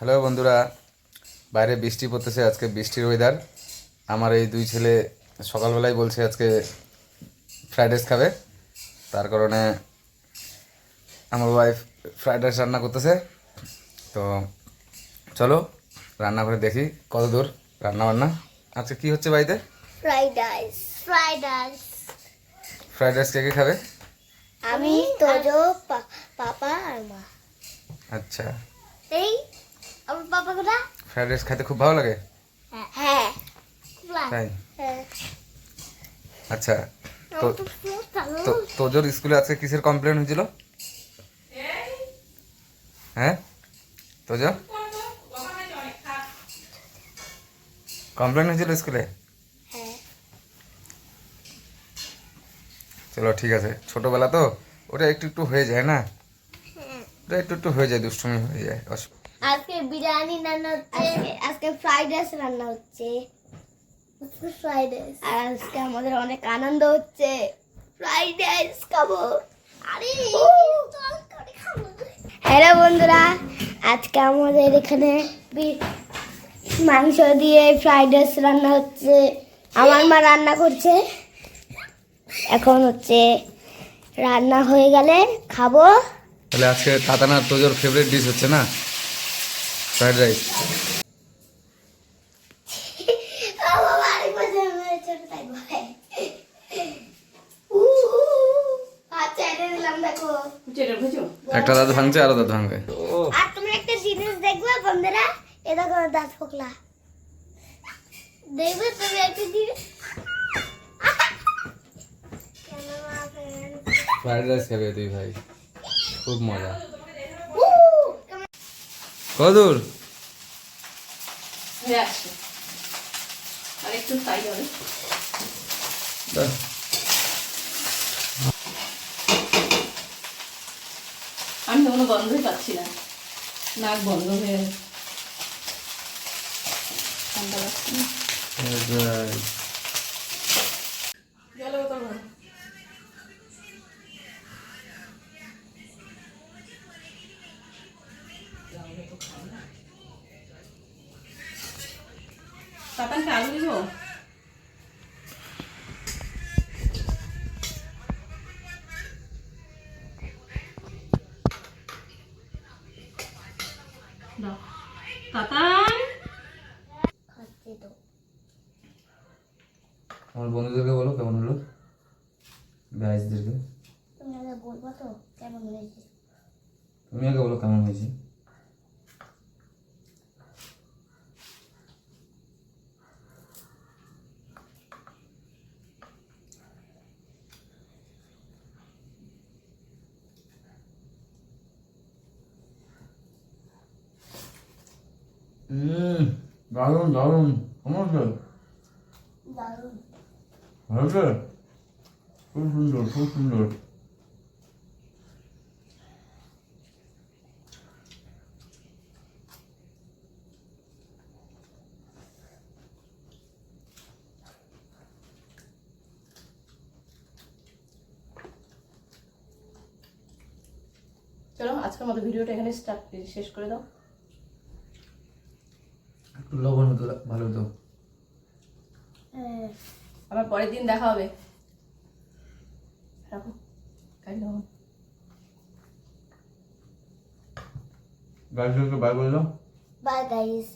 Hello বন্ধুরা, বাইরে বৃষ্টি পড়তেছে। আজকে বৃষ্টির ওয়েদার। আমার এই দুই ছেলে সকালবেলায় বলছে আজকে ফ্রাইড রাইস খাবে। তার কারণে আমার ওয়াইফ ফ্রাইড রাইস রান্না করতেছে। তো চলো রান্না করে দেখি কত দূর রান্না বান্না। আজকে কি হচ্ছে বাড়িতে? Fried rice. Fried rice fried rice কে কে খাবে? আমি, তোজো, পাপা আর মা। আচ্ছা, এই আমার পাপা কোথা? ফ্রাইড রাইস খেতে খুব ভালো লাগে। হ্যাঁ তাই? হ্যাঁ। আচ্ছা, তো আমার তো খুব ভালো। তোজোর স্কুলে আজকে কিসের কমপ্লেন হয়েছিল? হ্যাঁ তোজো, কমপ্লেন হয়েছিল স্কুলে? হ্যাঁ। চলো ঠিক আছে, ছোটবেলা তো ওটা একটু একটু হয়ে যায় না, ওটা একটু একটু হয়ে যায়, দুষ্টুমি হয়ে যায়। আজকে বিরিয়ানি রান্না হচ্ছে, আজকে ফ্রাইড রাইস রান্না হচ্ছে, ফ্রাইড রাইস। আর আজকে আমাদের অনেক আনন্দ হচ্ছে, ফ্রাইড রাইস খাবো। আরে হ্যালো বন্ধুরা, আজকে আমাদের এখানে মাংস দিয়ে ফ্রাইড রাইস রান্না হচ্ছে। আমার মা রান্না করছে। এখন হচ্ছে রান্না হয়ে গেলে খাবো। তাহলে আজকে তাতানা তোজোর ফেভারিট ডিশ হচ্ছে না ফ্রাইড রাইস? একটা দাঁত ভাঙছে, আরো দাঁত ভাঙবে। আর তুমি একটা জিনিস দেখবে বন্ধুরা, এটা কোনো দাঁত ফোকলা দেখবে তুমি একটা জিনিস। ফ্রাইড রাইস খাবে তুই ভাই, খুব মজা। কত দূর? আরেকটু তাই হবে। আমি তো কোনো গন্ধই পাচ্ছি না, নাক বন্ধ হয়ে ঠান্ডা লাগছে না। গেল তো তাতানকে আলু দিব। তাতান আমার বন্ধুদেরকে বলো কেমন হলো, গাইজদেরকে। তুমি আগে বলবো তো কেমন হয়েছে। তুমি আগে বলো কেমন হয়েছে। দারুণ দারুণ, কেমন হচ্ছে? দারুণ। হয়েছে, খুব সুন্দর খুব সুন্দর। চলো আজকের মতো ভিডিওটা এখানে শেষ করে দাও। একটু লবণ হতো ভালো হতো। আবার পরের দিন দেখা হবে। রাখো কাই দাও। গাইজদেরকে বাই বলে দাও। Bye guys.